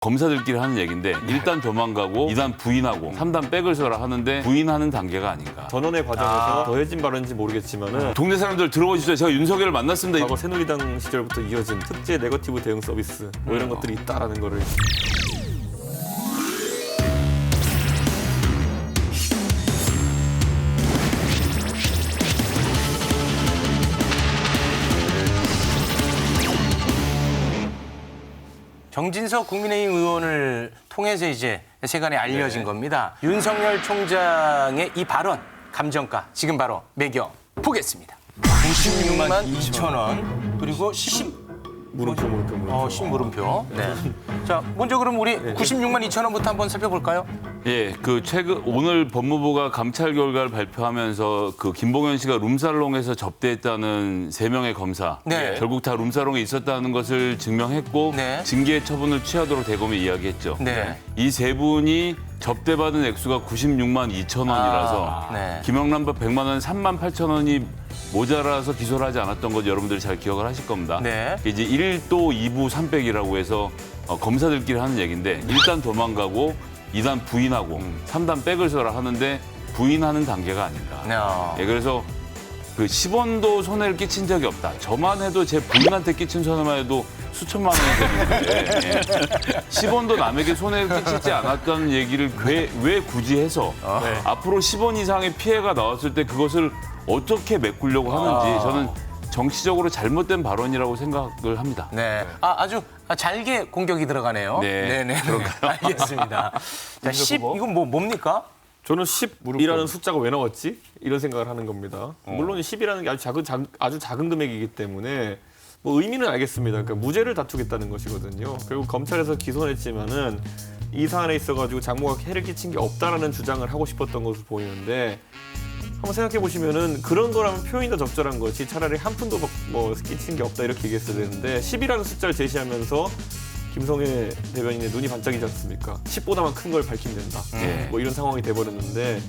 검사들끼리 하는 얘기인데 1단 도망가고 2단 부인하고 3단 백을 서라 하는데 부인하는 단계가 아닌가. 전원의 과정에서 더해진 발언인지 모르겠지만은 동네 사람들 들어보시죠. 제가 윤석열을 만났습니다. 과거 새누리당 시절부터 이어진 특제 네거티브 대응 서비스 뭐 이런 것들이 있다라는 거를 정진석 국민의힘 의원을 통해서 이제 세간에 알려진 겁니다. 윤석열 총장의 이 발언, 감정가 지금 바로 매겨 보겠습니다. 96만 2천 원 그리고 10 물음표. 네. 자, 먼저 그럼 우리 96만 2천 원부터 한번 살펴볼까요? 예, 최근 오늘 법무부가 감찰 결과를 발표하면서 김봉현 씨가 룸살롱에서 접대했다는 3명의 검사 네. 결국 다 룸살롱에 있었다는 것을 증명했고 네. 징계 처분을 취하도록 대검에 이야기했죠. 네. 이 3분이 접대받은 액수가 96만 2천 원이라서 네. 김영란법 100만 원 3만 8천 원이 모자라서 기소를 하지 않았던 것 여러분들이 잘 기억을 하실 겁니다. 네. 이제 1도 2부 3백이라고 해서 검사들끼리 하는 얘기인데 1단 도망가고 2단 부인하고 3단 백을 서라 하는데 부인하는 단계가 아닌가. 예, 그래서 10원도 손해를 끼친 적이 없다. 저만 해도 제 부인한테 끼친 손해만 해도 수천만 원이 되는데 10원도 남에게 손해를 끼치지 않았다는 얘기를 왜 굳이 해서 앞으로 10원 이상의 피해가 나왔을 때 그것을 어떻게 메꾸려고 하는지 저는 정치적으로 잘못된 발언이라고 생각을 합니다. 네. 아주 잘게 공격이 들어가네요. 네. 그럴까요? 알겠습니다. 자, 10 이건 뭡니까? 저는 10이라는 숫자가 왜 나왔지? 이런 생각을 하는 겁니다. 물론 10이라는 게 아주 작은 금액이기 때문에 뭐 의미는 알겠습니다. 그러니까 무죄를 다투겠다는 것이거든요. 결국 검찰에서 기소했지만은 이 사안에 있어가지고 장모가 해를 끼친 게 없다라는 주장을 하고 싶었던 것으로 보이는데 한번 생각해 보시면은 그런 거라면 표현이 더 적절한 것이 차라리 한 푼도 뭐 끼친 게 없다 이렇게 얘기했어야 되는데 10이라는 숫자를 제시하면서 김성애 대변인의 눈이 반짝이지 않습니까? 10보다만 큰 걸 밝히면 된다. 뭐 이런 상황이 돼버렸는데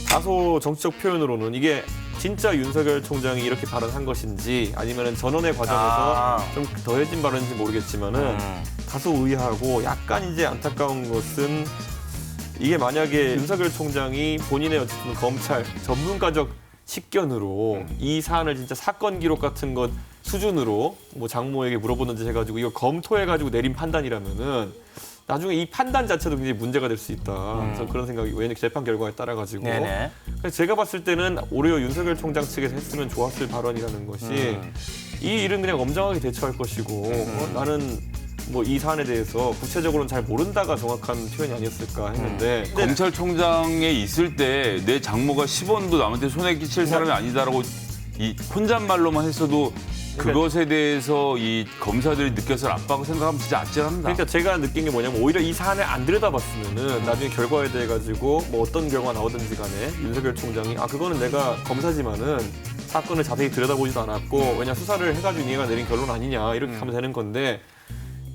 다소 정치적 표현으로는 이게 진짜 윤석열 총장이 이렇게 발언한 것인지 아니면 전원의 과정에서 좀 더해진 발언인지 모르겠지만은 다소 의아하고 약간 이제 안타까운 것은 이게 만약에 윤석열 총장이 본인의 어쨌든 검찰 전문가적 식견으로 이 사안을 진짜 사건 기록 같은 것 수준으로 뭐 장모에게 물어보든지 해가지고 이거 검토해가지고 내린 판단이라면은 나중에 이 판단 자체도 굉장히 문제가 될 수 있다. 그래서 그런 생각이 왜냐면 재판 결과에 따라가지고. 그래서 제가 봤을 때는 오히려 윤석열 총장 측에서 했으면 좋았을 발언이라는 것이 이 일은 그냥 엄정하게 대처할 것이고 나는 뭐 이 사안에 대해서 구체적으로는 잘 모른다가 정확한 표현이 아니었을까 했는데 검찰총장에 있을 때 내 장모가 10원도 남한테 손해 끼칠 사람이 아니다라고 이 혼잣말로만 했어도 그것에 대해서 이 검사들이 느껴서 압박을 생각하면 진짜 아찔합니다. 그러니까 제가 느낀 게 뭐냐면 오히려 이 사안을 안 들여다봤으면은 나중에 결과에 대해 가지고 뭐 어떤 결과가 나오든지 간에 윤석열 총장이 그거는 내가 검사지만은 사건을 자세히 들여다보지도 않았고 왜냐 수사를 해가지고 니가 내린 결론 아니냐 이렇게 하면 되는 건데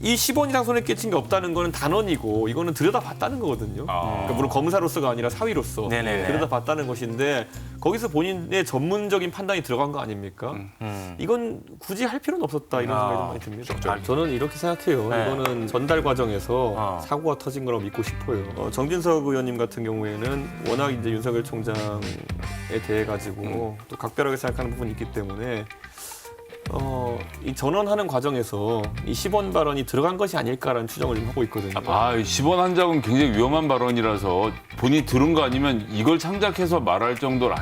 이 10원 이상 손해 끼친 게 없다는 거는 단언이고 이거는 들여다봤다는 거거든요. 그러니까 물론 검사로서가 아니라 사위로서 들여다봤다는 것인데 거기서 본인의 전문적인 판단이 들어간 거 아닙니까? 이건 굳이 할 필요는 없었다 이런 생각이 많이 듭니다. 저는 이렇게 생각해요. 이거는 전달 과정에서 사고가 터진 거라고 믿고 싶어요. 정진석 의원님 같은 경우에는 워낙 이제 윤석열 총장에 대해 가지고 또 각별하게 생각하는 부분이 있기 때문에 이 전원하는 과정에서 이 10원 발언이 들어간 것이 아닐까라는 추정을 좀 하고 있거든요. 10원 한 장은 굉장히 위험한 발언이라서 본인이 들은 거 아니면 이걸 창작해서 말할 정도로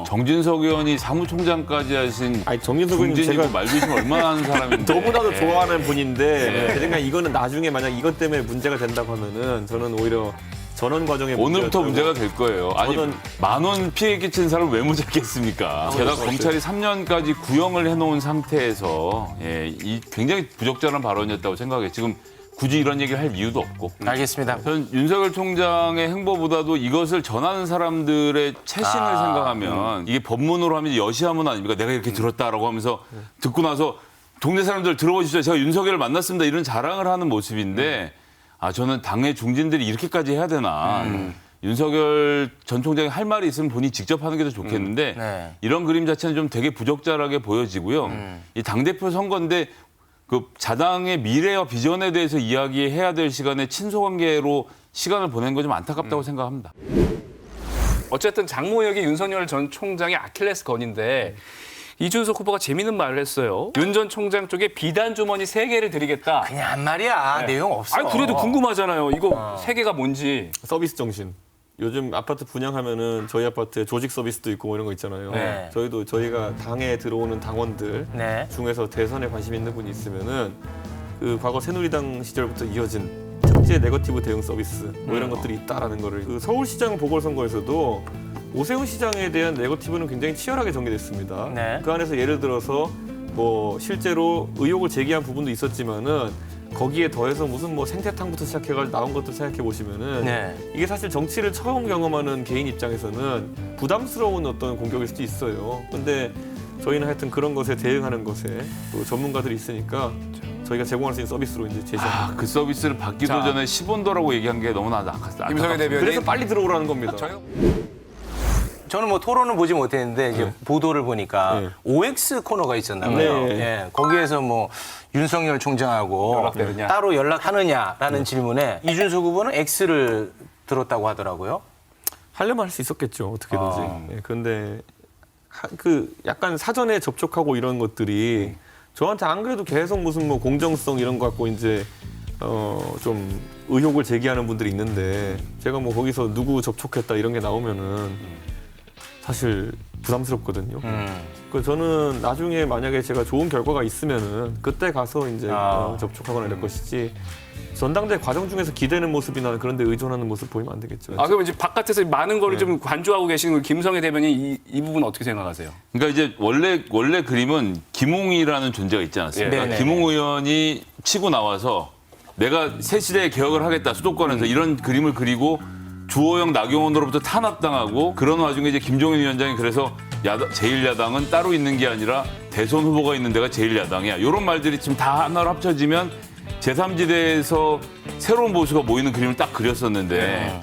정진석 의원이 사무총장까지 하신 정진석 의원님 제가 말조심 얼마나 하는 사람인데 너무나도 좋아하는 분인데 제가 이거는 나중에 만약 이것 때문에 문제가 된다고 하면은 저는 오히려 전원 과정에 오늘부터 문제가 될 거예요. 아니, 저는 10,000원 피해 끼친 사람을 왜 무죄겠습니까? 게다가 검찰이 3년까지 구형을 해놓은 상태에서 이 굉장히 부적절한 발언이었다고 생각해요. 지금 굳이 이런 얘기를 할 이유도 없고. 알겠습니다. 저는 윤석열 총장의 행보보다도 이것을 전하는 사람들의 채신을 생각하면 이게 법문으로 하면 여시하문 아닙니까? 내가 이렇게 들었다라고 하면서 듣고 나서 동네 사람들 들어보십시오. 제가 윤석열을 만났습니다. 이런 자랑을 하는 모습인데 저는 당의 중진들이 이렇게까지 해야 되나. 윤석열 전 총장이 할 말이 있으면 본인이 직접 하는 게 더 좋겠는데 이런 그림 자체는 좀 되게 부적절하게 보여지고요. 이 당대표 선거인데 그 자당의 미래와 비전에 대해서 이야기해야 될 시간에 친소관계로 시간을 보낸 거 좀 안타깝다고 생각합니다. 어쨌든 장모역이 윤석열 전 총장의 아킬레스건인데 이준석 후보가 재밌는 말을 했어요. 윤 전 총장 쪽에 비단 주머니 3개를 드리겠다. 그냥 한 말이야. 내용 없어. 아니 그래도 궁금하잖아요. 이거 3개가 뭔지. 서비스 정신. 요즘 아파트 분양하면은 저희 아파트에 조직 서비스도 있고 뭐 이런 거 있잖아요. 네. 저희가 당에 들어오는 당원들 네. 중에서 대선에 관심 있는 분이 있으면은 그 과거 새누리당 시절부터 이어진 특제 네거티브 대응 서비스 뭐 이런 것들이 있다라는 거를 그 서울시장 보궐선거에서도 오세훈 시장에 대한 네거티브는 굉장히 치열하게 전개됐습니다. 네. 그 안에서 예를 들어서 뭐 실제로 의혹을 제기한 부분도 있었지만은 거기에 더해서 무슨 뭐 생태탕부터 시작해가지고 나온 것들 생각해 보시면은 네. 이게 사실 정치를 처음 경험하는 개인 입장에서는 부담스러운 어떤 공격일 수도 있어요. 근데 저희는 하여튼 그런 것에 대응하는 것에 또 전문가들이 있으니까 저희가 제공할 수 있는 서비스로 이제 제시합니다. 그 서비스를 받기도 자. 전에 10원더라고 얘기한 게 너무나 안타깝습니다. 임성애 대변인. 그래서 빨리 들어오라는 겁니다. 저는 뭐 토론은 보지 못했는데 이제 보도를 보니까 네. OX 코너가 있었나 봐요. 네. 예, 거기에서 뭐 윤석열 총장하고 연락되느냐? 따로 연락하느냐라는 질문에 이준석 후보는 X를 들었다고 하더라고요. 하려면 할 수 있었겠죠. 어떻게든지. 네, 그런데 그 약간 사전에 접촉하고 이런 것들이 저한테 안 그래도 계속 무슨 뭐 공정성 이런 거 갖고 이제 좀 의혹을 제기하는 분들이 있는데 제가 뭐 거기서 누구 접촉했다 이런 게 나오면은 사실 부담스럽거든요. 그 저는 나중에 만약에 제가 좋은 결과가 있으면은 그때 가서 이제 접촉하거나 이럴 것이지 전당대 과정 중에서 기대는 모습이나 그런 데 의존하는 모습 보이면 안 되겠죠. 아 그럼 이제 바깥에서 많은 거를 좀 관조하고 계시는 김성애 대변인 이 부분 어떻게 생각하세요? 그러니까 이제 원래 그림은 김웅이라는 존재가 있지 않았습니까? 네, 네, 김웅 의원이 치고 나와서 내가 새 시대의 개혁을 하겠다 수도권에서 이런 그림을 그리고 주호영 나경원으로부터 탄압당하고 그런 와중에 이제 김종인 위원장이 그래서 제1야당은 따로 있는 게 아니라 대선 후보가 있는 데가 제1야당이야. 이런 말들이 지금 다 하나로 합쳐지면 제3지대에서 새로운 보수가 모이는 그림을 딱 그렸었는데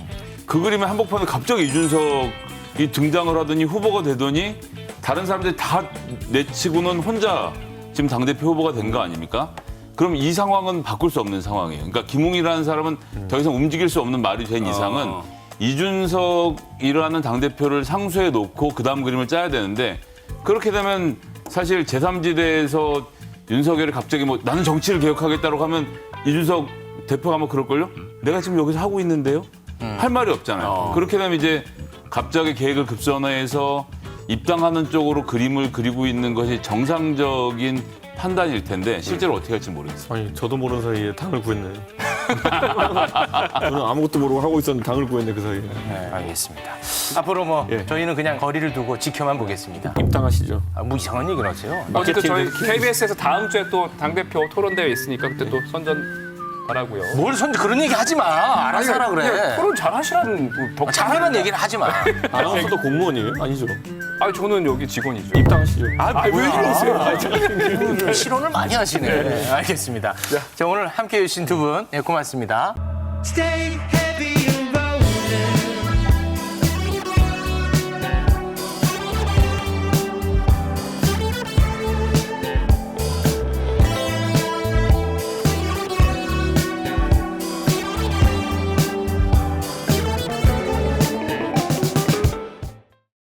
그 그림의 한복판에 갑자기 이준석이 등장을 하더니 후보가 되더니 다른 사람들이 다 내치고는 혼자 지금 당대표 후보가 된 거 아닙니까? 그럼 이 상황은 바꿀 수 없는 상황이에요. 그러니까 김웅이라는 사람은 더 이상 움직일 수 없는 말이 된 이상은 이준석이라는 당대표를 상수에 놓고 그다음 그림을 짜야 되는데 그렇게 되면 사실 제3지대에서 윤석열이 갑자기 뭐 나는 정치를 개혁하겠다고 하면 이준석 대표가 뭐 그럴걸요? 내가 지금 여기서 하고 있는데요? 할 말이 없잖아요. 그렇게 되면 이제 갑자기 계획을 급선회해서 입당하는 쪽으로 그림을 그리고 있는 것이 정상적인 판단일 텐데 실제로 어떻게 할지 모르겠어요. 아니 저도 모르는 사이에 당을 구했네. 저는 아무것도 모르고 하고 있었는데 당을 구했네 그 사이에. 네, 알겠습니다. 앞으로 뭐 예. 저희는 그냥 거리를 두고 지켜만 보겠습니다. 입당하시죠. 뭐 이상한 얘기를 하세요. 어쨌든 저희 KBS에서 다음 주에 또 당대표 토론대회 있으니까 그때 또 선전 바라고요. 뭘 손지 그런 얘기 하지 마. 알아서 하라 그래. 토론 잘하시라는 덕 잘하는 얘기는 하지 마. 아나운서도 공무원이에요? 아니죠. 아 저는 여기 직원이죠. 입당하시죠. 왜 이러세요? 실언을 많이 하시네. 알겠습니다. 자, 오늘 함께해 주신 두 분 고맙습니다. Stay